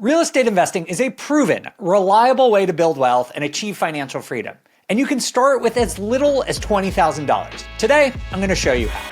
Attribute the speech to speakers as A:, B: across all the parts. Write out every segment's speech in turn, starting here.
A: Real estate investing is a proven, reliable way to build wealth and achieve financial freedom. And you can start with as little as $20,000. Today, I'm going to show you how.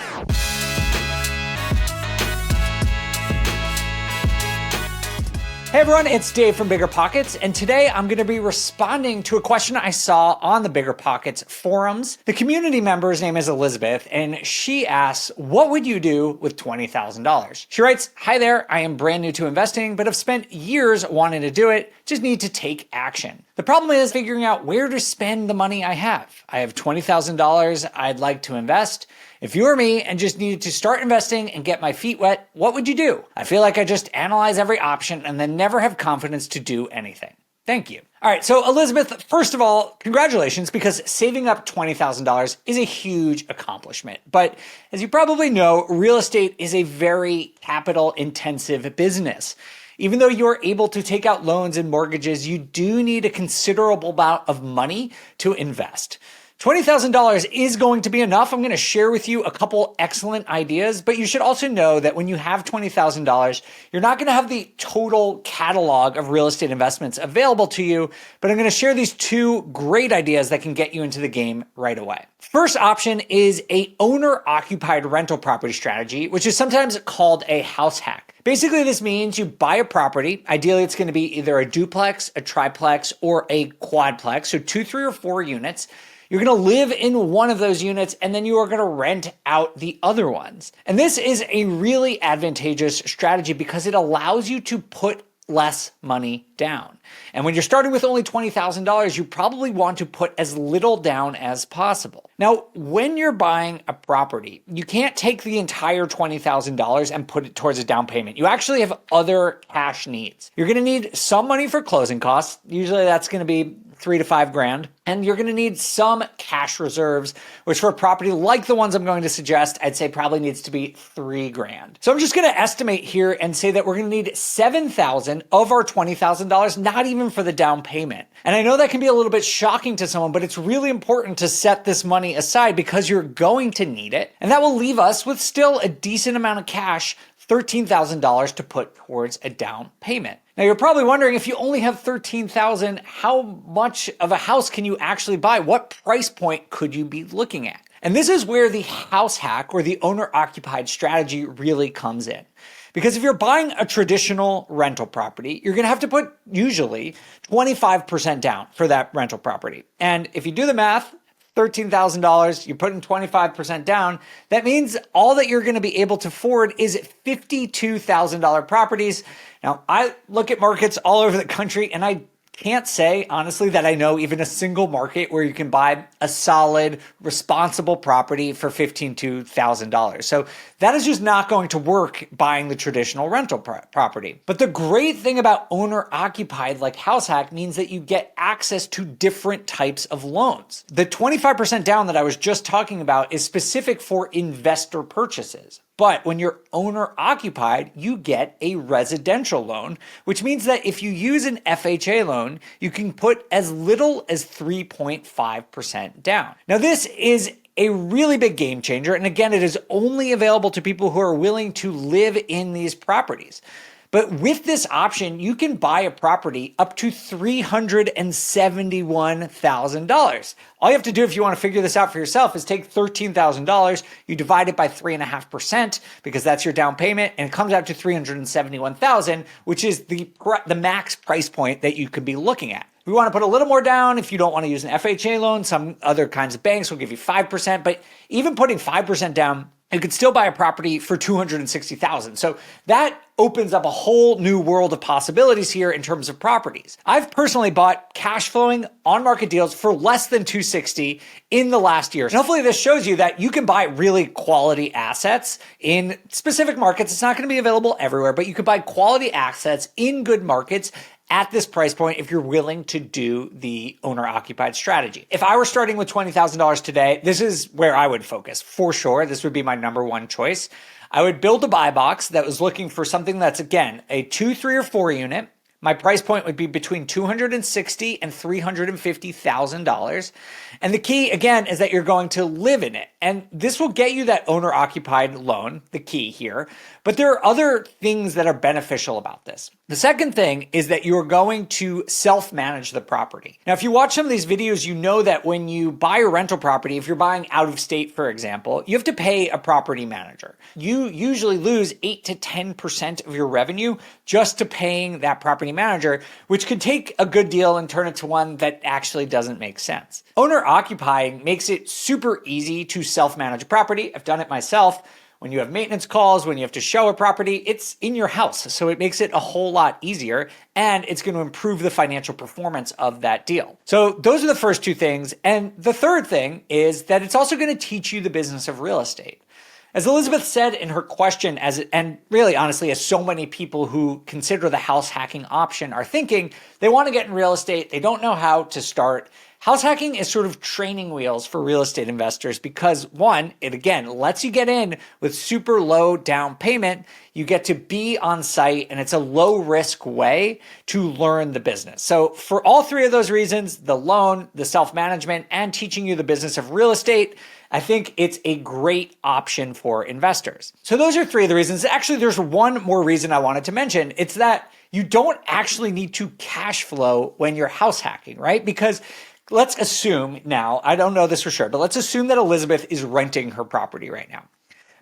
A: Hey everyone, it's Dave from BiggerPockets, and today I'm going to be responding to a question I saw on the BiggerPockets forums. The community member's name is Elizabeth, and she asks, what would you do with $20,000? She writes, hi there, I am brand new to investing, but have spent years wanting to do it, just need to take action. The problem is figuring out where to spend the money I have. I have $20,000 I'd like to invest. If you were me and just needed to start investing and get my feet wet, what would you do? I feel like I just analyze every option and then never have confidence to do anything. Thank you. All right, so Elizabeth, first of all, congratulations, because saving up $20,000 is a huge accomplishment. But as you probably know, real estate is a very capital intensive business. Even though you're able to take out loans and mortgages, you do need a considerable amount of money to invest. $20,000 is going to be enough. I'm going to share with you a couple excellent ideas, but you should also know that when you have $20,000, you're not going to have the total catalog of real estate investments available to you, but I'm going to share these two great ideas that can get you into the game right away. First option is a owner-occupied rental property strategy, which is sometimes called a house hack. Basically, this means you buy a property. Ideally, it's going to be either a duplex, a triplex, or a quadplex, so 2, 3, or 4 units. You're going to live in one of those units, and then you are going to rent out the other ones. And this is a really advantageous strategy because it allows you to put less money down. And when you're starting with only $20,000, you probably want to put as little down as possible. Now, when you're buying a property, you can't take the entire $20,000 and put it towards a down payment. You actually have other cash needs. You're going to need some money for closing costs. Usually that's going to be $3 to $5 grand. And you're going to need some cash reserves, which for a property like the ones I'm going to suggest, I'd say probably needs to be $3 grand. So I'm just going to estimate here and say that we're going to need $7,000 of our $20,000, not even for the down payment. And I know that can be a little bit shocking to someone, but it's really important to set this money aside because you're going to need it. And that will leave us with still a decent amount of cash, $13,000 to put towards a down payment. Now you're probably wondering, if you only have $13,000, how much of a house can you actually buy? What price point could you be looking at? And this is where the house hack or the owner-occupied strategy really comes in. Because if you're buying a traditional rental property, you're going to have to put usually 25% down for that rental property. And if you do the math, $13,000, you put in 25% down, that means all that you're going to be able to afford is $52,000 properties. Now, I look at markets all over the country, and I can't say, honestly, that I know even a single market where you can buy a solid, responsible property for $15,000. So that is just not going to work buying the traditional rental property. But the great thing about owner-occupied like house hack means that you get access to different types of loans. The 25% down that I was just talking about is specific for investor purchases. But when you're owner occupied, you get a residential loan, which means that if you use an FHA loan, you can put as little as 3.5% down. Now, this is a really big game changer. And again, it is only available to people who are willing to live in these properties. But with this option, you can buy a property up to $371,000. All you have to do if you want to figure this out for yourself is take $13,000, you divide it by 3.5% because that's your down payment, and it comes out to $371,000, which is the max price point that you could be looking at. We want to put a little more down. If you don't want to use an FHA loan, some other kinds of banks will give you 5%, but even putting 5% down, you could still buy a property for $260,000. So that opens up a whole new world of possibilities here in terms of properties. I've personally bought cash flowing on market deals for less than $260,000 in the last year. And hopefully this shows you that you can buy really quality assets in specific markets. It's not going to be available everywhere, but you can buy quality assets in good markets at this price point if you're willing to do the owner-occupied strategy. If I were starting with $20,000 today, this is where I would focus. For sure, this would be my number one choice. I would build a buy box that was looking for something that's, again, a 2, 3, or 4 unit My price point would be between $260,000 and $350,000. And the key, again, is that you're going to live in it. And this will get you that owner-occupied loan, the key here. But there are other things that are beneficial about this. The second thing is that you're going to self-manage the property. Now, if you watch some of these videos, you know that when you buy a rental property, if you're buying out of state, for example, you have to pay a property manager. You usually lose 8 to 10% of your revenue just to paying that property manager, which could take a good deal and turn it to one that actually doesn't make sense. Owner occupying makes it super easy to self-manage a property. I've done it myself. When you have maintenance calls, when you have to show a property, it's in your house. So it makes it a whole lot easier, and it's going to improve the financial performance of that deal. So those are the first two things. And the third thing is that it's also going to teach you the business of real estate. As Elizabeth said in her question, and really honestly, as so many people who consider the house hacking option are thinking, they want to get in real estate, they don't know how to start. House hacking is sort of training wheels for real estate investors because one, it again lets you get in with super low down payment. You get to be on site and it's a low risk way to learn the business. So for all three of those reasons, the loan, the self-management, and teaching you the business of real estate, I think it's a great option for investors. So those are three of the reasons. Actually, there's one more reason I wanted to mention. It's that you don't actually need to cash flow when you're house hacking, right? Because let's assume now, I don't know this for sure, but let's assume that Elizabeth is renting her property right now.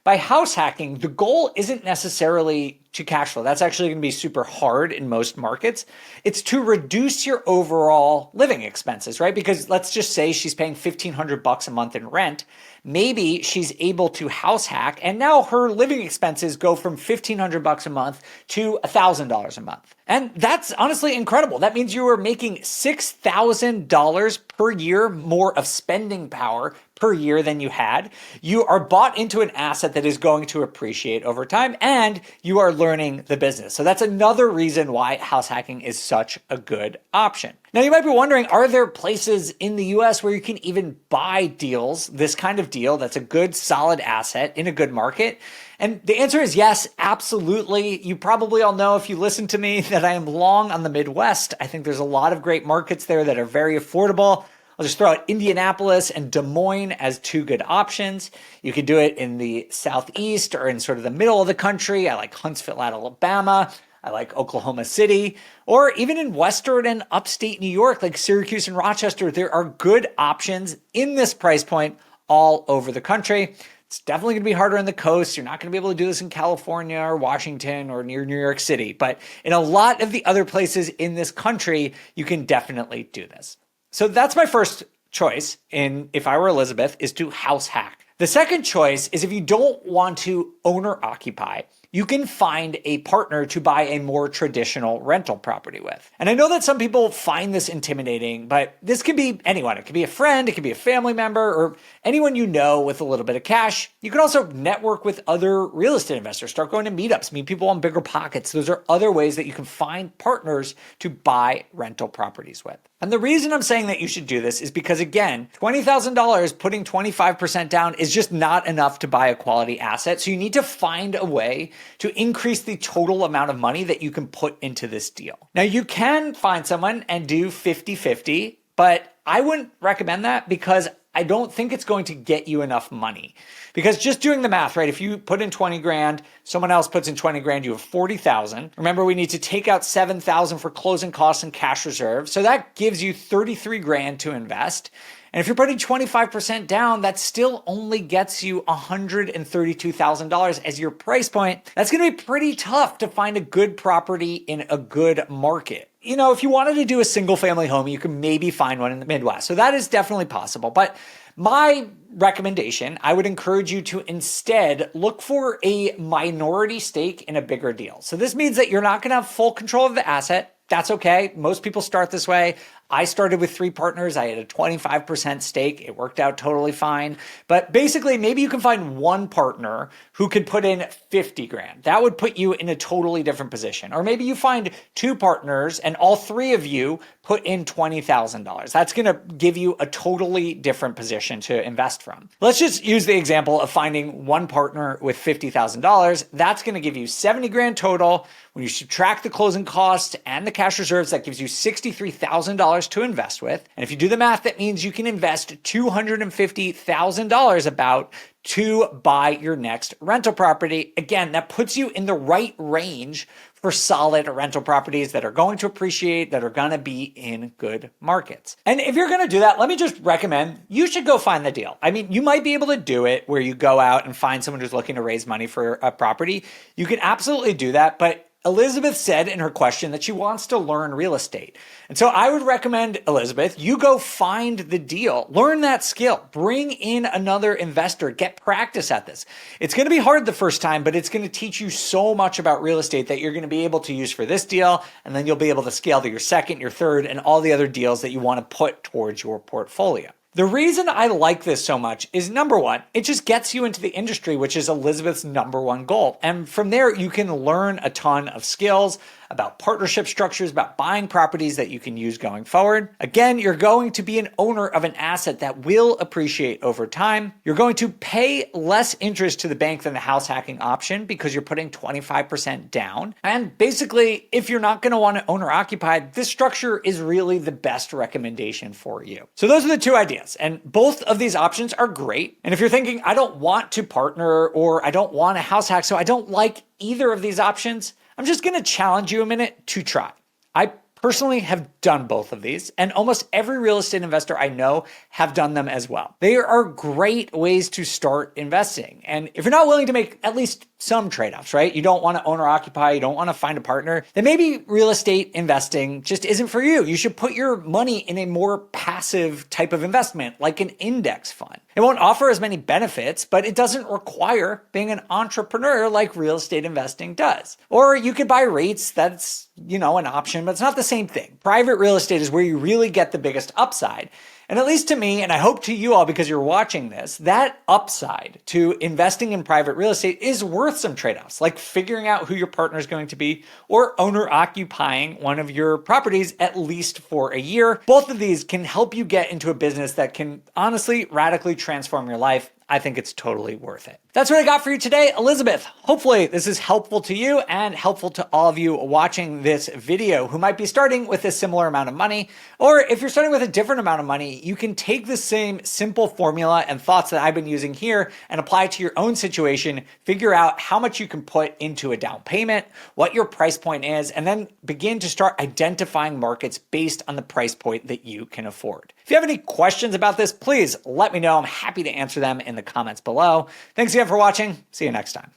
A: By house hacking, the goal isn't necessarily to cash flow. That's actually going to be super hard in most markets. It's to reduce your overall living expenses, right? Because let's just say she's paying $1,500 a month in rent. Maybe she's able to house hack, and now her living expenses go from $1,500 a month to $1,000 a month. And that's honestly incredible. That means you are making $6,000 per year more of spending power per year than you had. You are bought into an asset that is going to appreciate over time, and you are learning the business. So that's another reason why house hacking is such a good option. Now, you might be wondering, are there places in the US where you can even buy deals, this kind of deal that's a good, solid asset in a good market? And the answer is yes, absolutely. You probably all know if you listen to me that I am long on the Midwest. I think there's a lot of great markets there that are very affordable. I'll just throw out Indianapolis and Des Moines as two good options. You could do it in the Southeast or in sort of the middle of the country. I like Huntsville, Alabama. I like Oklahoma City, or even in Western and upstate New York, like Syracuse and Rochester. There are good options in this price point all over the country. It's definitely going to be harder on the coast. You're not going to be able to do this in California or Washington or near New York City. But in a lot of the other places in this country, you can definitely do this. So that's my first choice if I were Elizabeth, is to house hack. The second choice is if you don't want to owner occupy, you can find a partner to buy a more traditional rental property with. And I know that some people find this intimidating, but this could be anyone. It could be a friend, it could be a family member, or anyone you know with a little bit of cash. You can also network with other real estate investors, start going to meetups, meet people on BiggerPockets. Those are other ways that you can find partners to buy rental properties with. And the reason I'm saying that you should do this is because, again, $20,000 putting 25% down is just not enough to buy a quality asset. So you need to find a way to increase the total amount of money that you can put into this deal. Now, you can find someone and do 50-50, but I wouldn't recommend that because I don't think it's going to get you enough money. Because just doing the math, right? If you put in 20 grand, someone else puts in 20 grand, you have 40,000. Remember, we need to take out 7,000 for closing costs and cash reserve. So that gives you 33 grand to invest. And if you're putting 25% down, that still only gets you $132,000 as your price point. That's going to be pretty tough to find a good property in a good market. You know, if you wanted to do a single family home, you can maybe find one in the Midwest. So that is definitely possible. But my recommendation, I would encourage you to instead look for a minority stake in a bigger deal. So this means that you're not going to have full control of the asset. That's okay. Most people start this way. I started with 3 partners. I had a 25% stake. It worked out totally fine. But basically, maybe you can find one partner who could put in 50 grand. That would put you in a totally different position. Or maybe you find 2 partners and all 3 of you put in $20,000. That's going to give you a totally different position to invest from. Let's just use the example of finding one partner with $50,000. That's going to give you 70 grand total. When you subtract the closing costs and the cash reserves, that gives you $63,000 to invest with. And if you do the math, that means you can invest $250,000 about to buy your next rental property. Again, that puts you in the right range for solid rental properties that are going to appreciate, that are going to be in good markets. And if you're going to do that, let me just recommend you should go find the deal. I mean, you might be able to do it where you go out and find someone who's looking to raise money for a property. You can absolutely do that, but Elizabeth said in her question that she wants to learn real estate. And so I would recommend, Elizabeth, you go find the deal, learn that skill, bring in another investor, get practice at this. It's going to be hard the first time, but it's going to teach you so much about real estate that you're going to be able to use for this deal. And then you'll be able to scale to your second, your third, and all the other deals that you want to put towards your portfolio. The reason I like this so much is, number one, it just gets you into the industry, which is Elizabeth's number one goal. And from there, you can learn a ton of skills about partnership structures, about buying properties that you can use going forward. Again, you're going to be an owner of an asset that will appreciate over time. You're going to pay less interest to the bank than the house hacking option because you're putting 25% down. And basically, if you're not going to want to own or occupy, this structure is really the best recommendation for you. So those are the 2 ideas. And both of these options are great. And if you're thinking, I don't want to partner or I don't want a house hack, so I don't like either of these options, I'm just going to challenge you a minute to try. I personally have done both of these, and almost every real estate investor I know have done them as well. They are great ways to start investing. And if you're not willing to make at least some trade-offs, right? You don't want to own or occupy, you don't want to find a partner, then maybe real estate investing just isn't for you. You should put your money in a more passive type of investment, like an index fund. It won't offer as many benefits, but it doesn't require being an entrepreneur like real estate investing does. Or you could buy rates, that's, an option, but it's not the same thing. Private real estate is where you really get the biggest upside. And at least to me, and I hope to you all because you're watching this, that upside to investing in private real estate is worth some trade-offs, like figuring out who your partner is going to be or owner occupying one of your properties at least for a year. Both of these can help you get into a business that can honestly radically transform your life. I think it's totally worth it. That's what I got for you today, Elizabeth. Hopefully this is helpful to you and helpful to all of you watching this video who might be starting with a similar amount of money. Or if you're starting with a different amount of money, you can take the same simple formula and thoughts that I've been using here and apply it to your own situation, figure out how much you can put into a down payment, what your price point is, and then begin to start identifying markets based on the price point that you can afford. If you have any questions about this, please let me know. I'm happy to answer them in the comments below. Thanks again for watching. See you next time.